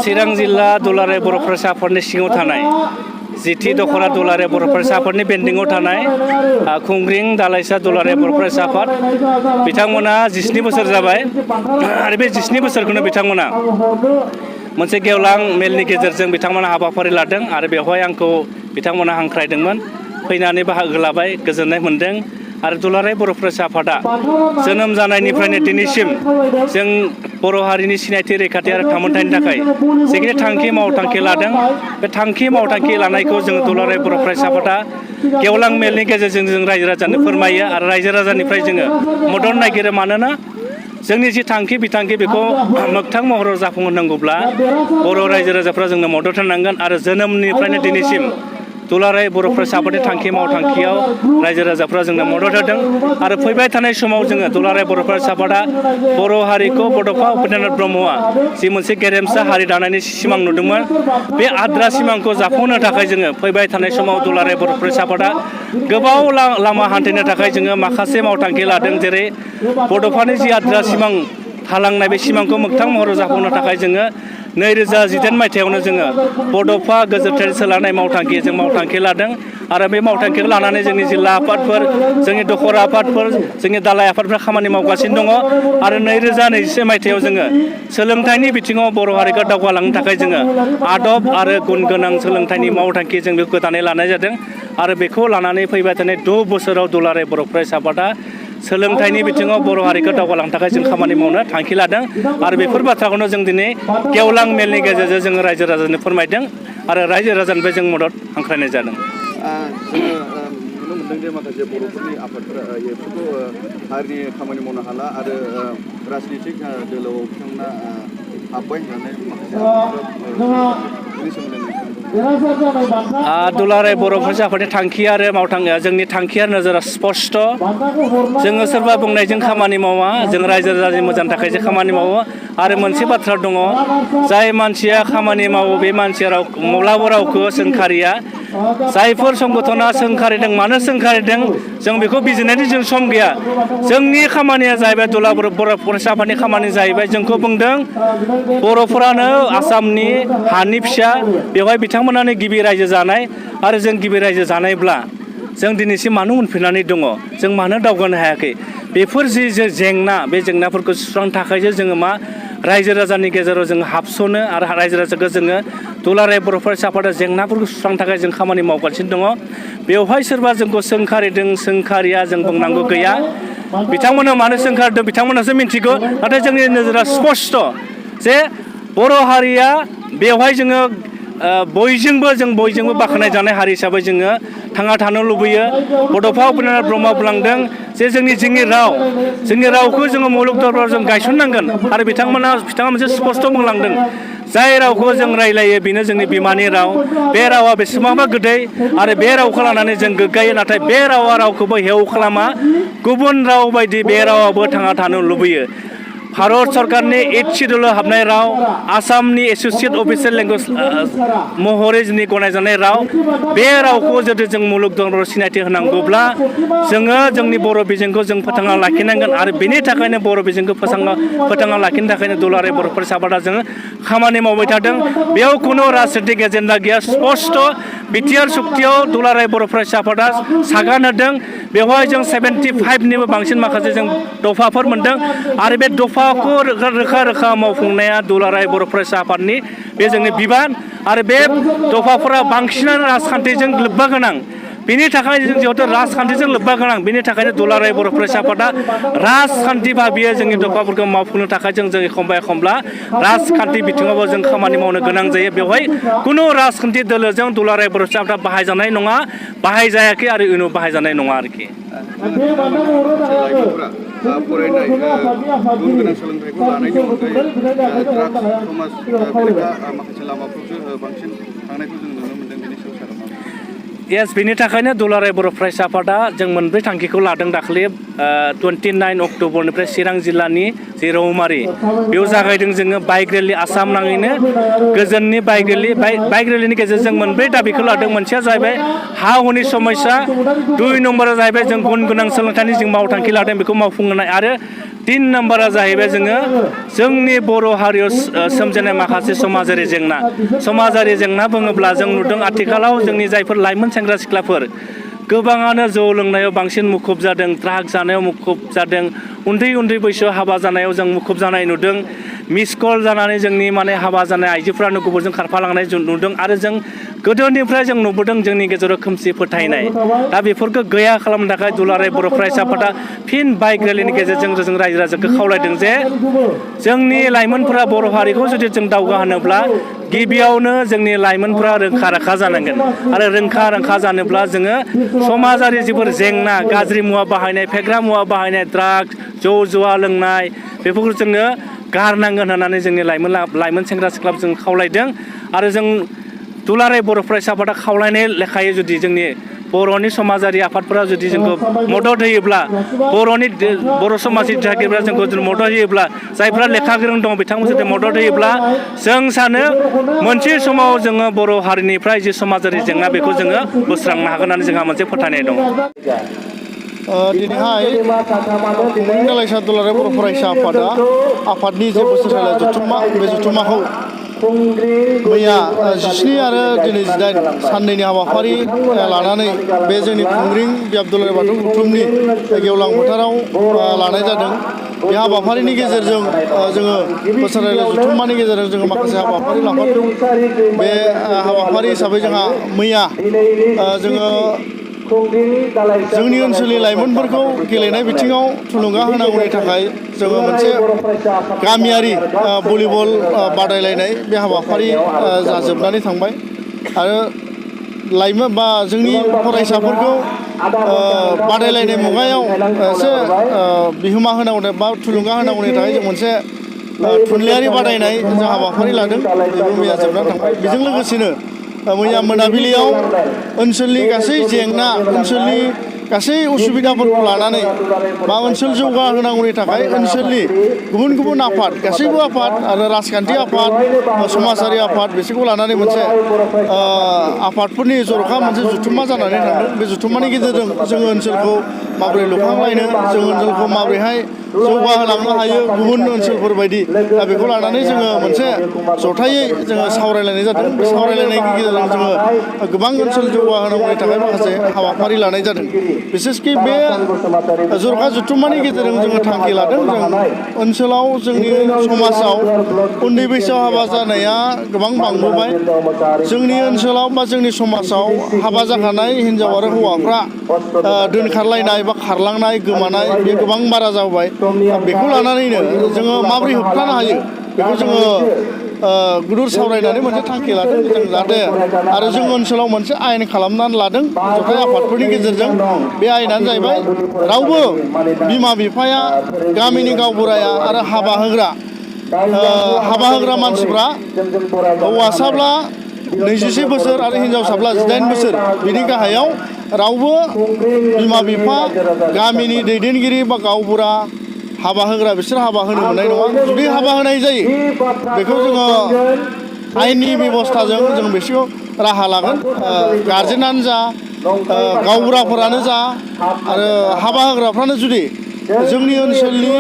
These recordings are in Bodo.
चिरां जिल्ला दुलाराय बर' फरायसा आफादनि सिङाव थानाय जिथि दखरा दुलाराय बर' फरायसा आफादनि बेन्दोङाव थानाय खुंग्रिं दालाइसा दुलाराय बर' फरायसा आफाद बिथांमोना 17 बोसोर जाबाय आरो बे 17 बोसोरखौनो बिथांमोना मोनसे गेवलां मेलनि गेजेरजों बिथांमोना हाबाफारि लादों आरो बेवहाय आंखौ बिथांमोना हांख्रायदोंमोन फैनानै बाहागो लाबाय गोजोननाय मोन्दों आरो दुलाराय बर' फरायसा आफादा जोनोम जानायनिफ्रायनो दिनैसिम जों बर' हारिनि सिनायथि रैखाथि आरो थामोनथायनि थाखाय जिखिनि थांखि मावथांखि लादों बे थांखि मावथांखि लानायखौ जों दुलाराय बर' फरायसा आफादा गेवलां मेलनि गेजेरजों जों रायजो राजानो फोरमायो आरो रायजो राजानिफ्राय जोङो मदद नागिरो मानोना जोंनि जि थांखि बिथांखि बेखौ मोगथां महराव जाफुंहोनांगौब्ला बर' रायजो राजाफ्रा जोंनो मदद होनांगोन आरो जोनोमनिफ्रायनो दिनैसिम दुलाराय बर' फरायसा आफादनि थांखि मावथांखियाव रायजो राजाफ्रा जोंनो मदद होदों आरो फैबाय थानाय समाव जोङो दुलाराय बर' फरायसा आफादा बर' हारिखौ बड'फा उपेन्द्रनाथ ब्रह्मआ जि मोनसे गेरेमसा हारि दानायनि सिमां नुदोंमोन बे आद्रा सिमांखौ जाफुंहोनो थाखाय जोङो फैबाय थानाय समाव दुलाराय बर' फरायसा आफादा गोबाव लामा हान्थिनो थाखाय जोङो माखासे मावथांखि लादों जेरै बड'फानि जि आद्रा सिमां थालांनाय बे सिमांखौ मोगथां महराव जाफुंहोनो थाखाय जोङो 2018 मायथाइयावनो जोङो बड'फा गोजोरथायारि सोलायनाय मावथांखि जों मावथांखि लादों आरो बे मावथांखिखौ लानानै जोंनि जिल्ला आफादफोर जोंनि दखरा आफादफोर जोंनि दालाइ आफादफ्रा खामानि मावगासिनो दङ आरो 2021 मायथाइयाव जोङो सोलोंथाइनि बिथिङाव बर' हारिखौ दावगालांनो थाखाय जोङो आदब आरो गुन गोनां सोलोंथाइनि मावथांखि जों बेखौ गोदानै लानाय जादों आरो बेखौ लानानै फैबाय थानाय 6 बोसोराव दुलाराय बर' फरायसा आफादा सोलोंथाइनि बिथिङाव बर' हारिखौ दावगालांनो थाखाय जों खामानि मावनो थांखि लादों आरो बेफोर बाथ्राखौनो जों दिनै गेवलां मेलनि गेजेरजों जोङो रायजो राजानो फोरमायदों आरो रायजो राजानिफ्राय जों मदद हांख्रायनाय जादों। जोङो नुनो मोनदों जे माखासे बर'फोरनि आफादफोरा बेफोरखौ हारिनि खामानि मावनो हाला आरो राजनितिक दोलोआव बिथांमोना हाबबाय होननानै माखासे आफादफोरा दुलाराय बर' फरायसा आफादनि थांखि आरो मावथांखिया जोंनि थांखि आरो नोजोरा स्पस्ट जोङो सोरबा बुंनायजों खामानि मावा जों रायजो राजानि मोजांनि थाखायसो खामानि मावो आरो मोनसे बाथ्रा दङ जाय मानसिया खामानि मावो बे मानसिया माब्लाबा रावखौ सोंखारिया जायफोर संगठना सोंखारिदों मानो सोंखारिदों जों बेखौ बिजिरनायनि जों सम गैया जोंनि खामानिया जाहैबाय दुलाराय बर' फरायसा आफादनि खामानि जाहैबाय जोंखौ बुंदों बर'फोरानो आसामनि हानि फिसा बेवहाय बिथांमोनानो गिबि रायजो जानाय आरो जों गिबि रायजो जानायब्ला जों दिनैसिम मानो उनफिननानै दङ जों मानो दावगानो हायाखै बेफोर जि जेंना बे जेंनाफोरखौ सुस्रांनो थाखायसो जोङो मा रायजो राजानि गेजेराव जों हाबस'नो आरो रायजो राजाखौ जोङो दुलाराय बर' फरायसा आफादा जेंनाफोरखौ सुस्रांनो थाखाय जों खामानि मावगासिनो दङ बेवहाय सोरबा जोंखौ सोंखारिदों सोंखारिया जों बुंनांगौ गैया बिथांमोना मानो सोंखारिदों बिथांमोनासो मिन्थिगौ नाथाय जोंनि नोजोरा स्पस्ट जे बर' हारिया बेवहाय जोङो बयजोंबो बाख्नाय जानाय हारि हिसाबै जोङो थांना थानो लुबैयो बड'फा उपेन्द्रनाथ ब्रह्मआ बुंलांदों जे जोंनि रावखौ जोङो मुलुग दरबाराव जों गायसननांगोन आरो बिथाङा मोनसे स्पस्ट बुंलांदों जाय रावखौ जों रायलायो बेनो जोंनि बिमानि राव बे रावा बेसेबांबा गोदै आरो बे रावखौ लानानै जों गोग्गायो नाथाय बे रावा रावखौबो हेव खालामा गुबुन राव बायदि बे रावाबो थांना थानो लुबैयो भारत सरकारनि 8 सिडिउलाव हाबनाय राव आसामनि एस'सियेट अफिसियेल लेंगुवेज महरै जोंनि गनायजानाय राव बे रावखौ जुदि जों मुलुग दरबाराव सिनायथि होनांगौब्ला जोङो जोंनि बर' बिजोंखौ जों फोथांना लाखिनांगोन आरो बेनि थाखायनो बर' बिजोंखौ फोथांना लाखिनो थाखायनो दुलाराय बर' फरायसा आफादा जोङो खामानि मावबाय थादों बेयाव खुनु राजनितिक एजेन्डा गैया स्पस्ट बिटिआर सुक्तियाव दुलाराय बर' फरायसा आफादा सागान होदों बेवहाय जों 75निबो बांसिन माखासे जों दफाफोर मोनदों आरो बे दफाखौ रोखा मावफुंनाया दुलाराय बर' फरायसा आफादनि बे जोंनि बिबान आरो बे दफाफोरा बांसिनानो राजखान्थिजों लोब्बा गोनां बेनि थाखाय जों जिहेतु राजखान्थिजों लोब्बा गोनां बेनि थाखायनो दुलाराय बर' फरायसा आफादा राजखान्थि भाबियै जोंनि दफाफोरखौ मावफुंनो थाखाय जों एखमब्ला राजखान्थि बिथिङावबो जों खामानि मावनो गोनां जायो बेवहाय खुनु राजखान्थि दोलोजों दुलाराय बर' फरायसा आफादा बाहायजानाय नङा बाहायजायाखै आरो इयुनाव बाहायजानाय नङा आरोखि फरायनाय गुन गोनां सोलोंथाइखौ लानायनि अनगायै ड्राग्स समाज बेरेखा माखासे लामाफ्रावसो बांसिन थांनायखौ जों नुनो मोनदों बेनि सायाव सारा मा बेनि थाखायनो दुलाराय बर' फरायसा आफादा जों मोनब्रै थांखिखौ लादों दाखालि 29 अक्ट'बरनिफ्राय चिरां जिल्लानि जि रौमारि बेयाव जागायदों जोङो बाइक रेलि आसाम नाङैनो गोजोननि बाइक रेलिनि गेजेरजों मोनब्रै दाबिखौ लादों मोनसेया जाहैबाय हा हुनि समस्या 2 नम्बरा जाहैबाय जों गुन गोनां सोलोंथाइनि जों मावथांखि लादों बेखौ मावफुंनाय आरो 3 नाम्बारा जाहैबाय जोंनि बर' हारियाव सोमजिनाय माखासे समाजारि जेंना बुङोब्ला जों नुदों आथिखालाव जोंनि जायफोर लाइमोन सेंग्रा सिख्लाफोर गोबाङानो जौ लोंनायाव बांसिन मुखुब जादों, ड्राग जानायाव मुखुब जादों, उन्दै बैसोआव हाबा जानायाव जों मुखुब जानाय नुदों, मिस कल जानानै जोंनि हाबा जानाय आइजोफ्रानो गुबुनजों खारफालांनाय नुदों आरो जों गोदोनिफ्राय जों नुबोदों जोंनि गेजेराव खोमसि फोथायनाय। दा बेफोरखौ गैया खालामनो थाखाय दुलाराय बर' फरायसा आफादा फिन बाइक रेलिनि गेजेरजों जों रायजो राजाखौ खावलायदों जे जोंनि लाइमोनफोरा बर' हारिखौ जुदि जों दावगाहोनोब्ला गिबियावनो जोंनि लाइमोनफोरा रोंखा राखा जानांगोन आरो रोंखा राखा जानोब्ला जोङो समाजारि जिफोर जेंना, गाज्रि मुवा बाहायनाय, फेग्रा मुवा बाहायनाय, ड्राग्स, जौ जुवा लोंनाय बेफोरखौ जोङो गारनांगोन होननानै जोंनि लाइमोन सेंग्रा सिख्लाफोरखौ जों खावलायदों आरो जों दुलाराय बर' फरायसा आफादा खावलायनाय लेखायै जुदि जोंनि बर'नि समाजारि आफादफोरा जुदि जोंखौ मदद होयोब्ला, बर' समाजनि दिथागिरिफोरा जोंखौ मदद होयोब्ला, जायफ्रा लेखा गोरों दं बिथांमोन जुदि मदद होयोब्ला जों सानो मोनसे समाव जोङो बर' हारिनिफ्राय जि समाजारि जेंना बेखौ जोङो बोस्रांनो हागोन होननानै जोंहा मोनसे फोथायनाय दं। दिनैहाय खुंग्रिं दालाइसा दुलाराय बर' फरायसा आफादनि जे बोसोरसालियाव जथुम्मा, बे जथुम्माखौ मैया 17 आरो दिनै 18 साननैनि हाबाफारि लानानै बे जोंनि खुंग्रिं बियाब दुलाराय बाथौ गौथुमनि गेवलां फोथाराव लानाय जादों। बे हाबाफारिनि गेजेरजों जोङो बोसोरारि जथुम्मानि गेजेरजों जोङो माखासे हाबाफारि लाफादों। बे हाबाफारि हिसाबै जोंहा मैया जोङो जोंनि ओनसोलनि लाइमोनफोरखौ गेलेनाय बिथिङाव थुलुंगा होनांगौनि थाखाय जोङो मोनसे गामियारि भलिबल बादायलायनाय बे हाबाफारि जाजोबनानै थांबाय आरो लाइमोन बा जोंनि फरायसाफोरखौ बादायलायनाय मुगायाव एसे बिहोमा होनांगौ बा थुलुंगा होनांगौनि थाखाय जों मोनसे थुनलाइयारि बादायनाय जों हाबाफारि लादों। बेबो मैया जोबनानै थांबाय। बेजों लोगोसेनो मैया मोनाबिलियाव ओनसोलनि गासै जेंना, ओनसोलनि गासै उसुबिदाफोरखौ लानानै बा ओनसोल जौगाहोनांगौनि थाखाय ओनसोलनि गुबुन गुबुन आफाद, गासैबो आफाद आरो राजखान्थि आफाद, समाजारि आफाद बिसोरखौ लानानै मोनसे आफादफोरनि जर'खा मोनसे जुथुम्मा जानानै थांदों। बे जुथुम्मानि गेजेरजों जोङो ओनसोलखौ माबोरै लुखांलायनो, जों ओनसोलखौ माबोरैहाय जौगाहोलांनो हायो गुबुन ओनसोलफोर बायदि, दा बेखौ लानानै जोङो मोनसे जथायै जोङो सावरायलायनाय जादों। बे सावरायलायनायनि गेजेरजों जोङो गोबां ओनसोल जौगाहोनांगौनि थाखाय माखासे हाबाफारि लानाय जादों। बिसेसकि बे जर'खा जथुम्मानि गेजेरजों जोङो थांखि लादों। जों ओनसोलाव जोंनि समाजाव उन्दै बैसोआव हाबा जानाया गोबां बांबोबाय। जोंनि ओनसोलाव बा जोंनि समाजाव हाबा जाखानाय हिन्जाव आरो हौवाफ्रा दोनखारलायनाय बा खारलांनाय, गोमानाय बे गोबां बारा जाबाय। बेखौ लानानैनो जोङो माबोरै होबथानो हायो बेखौ जोङो गुदुर सावरायनानै मोनसे थांखि लादों। जों जाहाथे आरो जों ओनसोलाव मोनसे आयेन खालामनानै लादों जथाय आफादफोरनि गेजेरजों। बे आयेनानो जाहैबाय रावबो बिमा बिफाया, गामिनि गावबुराया आरो हाबा होग्रा मानसिफ्रा हौवासाब्ला 24 बोसोर आरो हिनजावसाब्ला 18 बोसोर बिनि गाहायाव रावबो बिमा बिफा, गामिनि दैदेनगिरि बा गावबुरा, हाबा होग्रा बिसोर हाबा होनो मोननाय नङा। जुदि हाबा होनाय जायो बेखौ जोङो आयेननि बेब'स्थाजों जों बिसोरखौ राहा लागोन। गारजेनानो जा, गावबुराफोरानो जा आरो हाबा होग्राफ्रानो जुदि जोंनि ओनसोलनि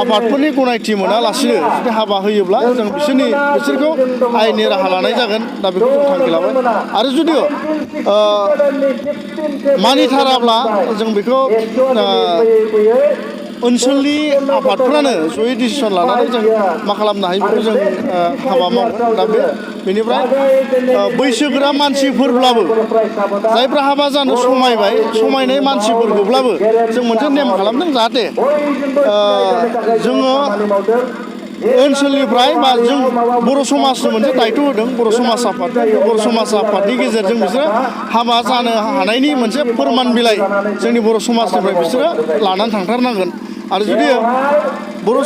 आफादफोरनि गनायथि मोनालासिनो जुदि हाबा होयोब्ला जों बिसोरखौ आयेननि राहा लानाय जागोन। दा बेखौ जों थांखि लाबाय आरो जुदि मानिथाराब्ला जों बेखौ ओनसोलनि आफादफ्रानो जयै डिसिसन लानानै जों मा खालामनो हायो बेखौ जों हाबा मावगोन। दा बेनिफ्राय बैसोगोरा मानसिफोरब्लाबो, जायफ्रा हाबा जानो समायनाय मानसिफोरखौब्लाबो जों मोनसे नेम खालामदों जाहाथे जोङो ओनसोलनिफ्राय बा जों बर' समाजनो मोनसे दायथ' होदों। बर' समाज आफादनि गेजेरजों बिसोरो हाबा जानो हानायनि मोनसे फोरमान बिलाइ जोंनि बर' समाजनिफ्राय बिसोरो लानानै थांथारनांगोन। आरो जुदि बर'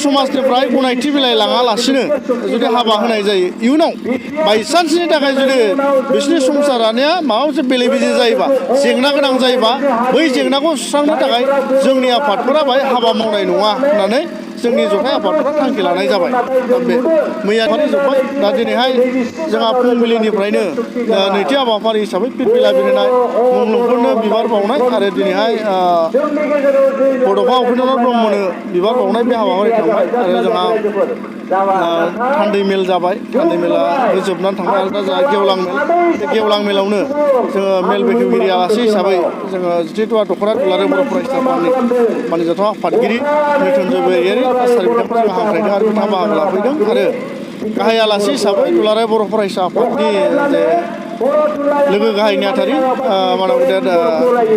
समाजनिफ्राय गनायथि बिलाइ लाङालासिनो जुदि हाबा होनाय जायो, इयुनाव बायसान्सनि थाखाय जुदि बिसोरनि संसार जानाया माबा मोनसे बेले बेजे जायोबा, जेंना गोनां जायोबा, बै जेंनाखौ सुस्रांनो थाखाय जोंनि आफादफोरा बाहाय हाबा मावनाय नङा होननानै जोंनि जथाय आफादफोरा थांखि लानाय जाबाय। दा बे मैया जोब्बाय दा दिनैहाय जोंहा फुंबिलिनिफ्रायनो नैथि हाबाफारि हिसाबै फिरफिला बिरहोनाय मुंख्लंफोरनो बिबार बावनाय आरो दिनैहाय बड'फा उपेन्द्रनाथ ब्रह्मनो बिबार बावनाय बे हाबाफारि थांबाय आरो जोंहा थान्दै मेल जाबाय। थान्दै मेला जोबनानै थांबाय आरो दा जोंहा गेवलां मेल बे गेवलां मेलावनो जोङो मेल बेखेवगिरि आलासि हिसाबै जोङो जिथु दख'रा दुलाराय बर' फरायसा आफादनि मानिजाथाव आफादगिरि मृत्युन्जय बरगयारि आसारि बिथांखौ जों हांख्रायदों आरो बिथाङा बाहागो लाफैदों आरो गाहाय आलासि हिसाबै दुलाराय बर' फरायसा आफादनि जे लोगो गाहाय नेहाथारि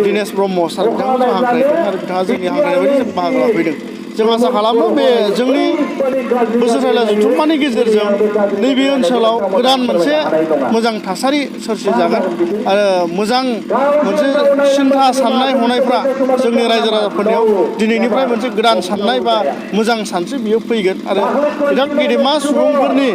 दिनेश ब्रह्म सार बिथांखौ जों हांख्रायदों आरो बिथाङा जोंनि हांख्रायनाय बायदि जों बाहागो लाफैदों। जों आसा खालामो बे जोंनि बोसोरसालिया जथुम्मानि गेजेरजों नैबे ओनसोलाव गोदान मोनसे मोजां थासारि सोरजिजागोन आरो मोजां मोनसे सिन्था साननाय हनायफ्रा जोंनि रायजो राजाफोरनियाव दिनैनिफ्राय मोनसे गोदान साननाय बा मोजां सानस्रि बियो फैगोन आरो बिथां गेदेमा सुबुंफोरनि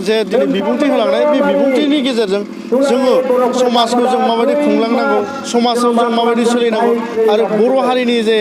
जे दिनै बिबुंथि होलांनाय बे बिबुंथिनि गेजेरजों जोङो समाजखौ जों माबायदि खुंलांनांगौ समाजाव जों माबायदि सोलिनांगौ आरो बर' हारिनि जे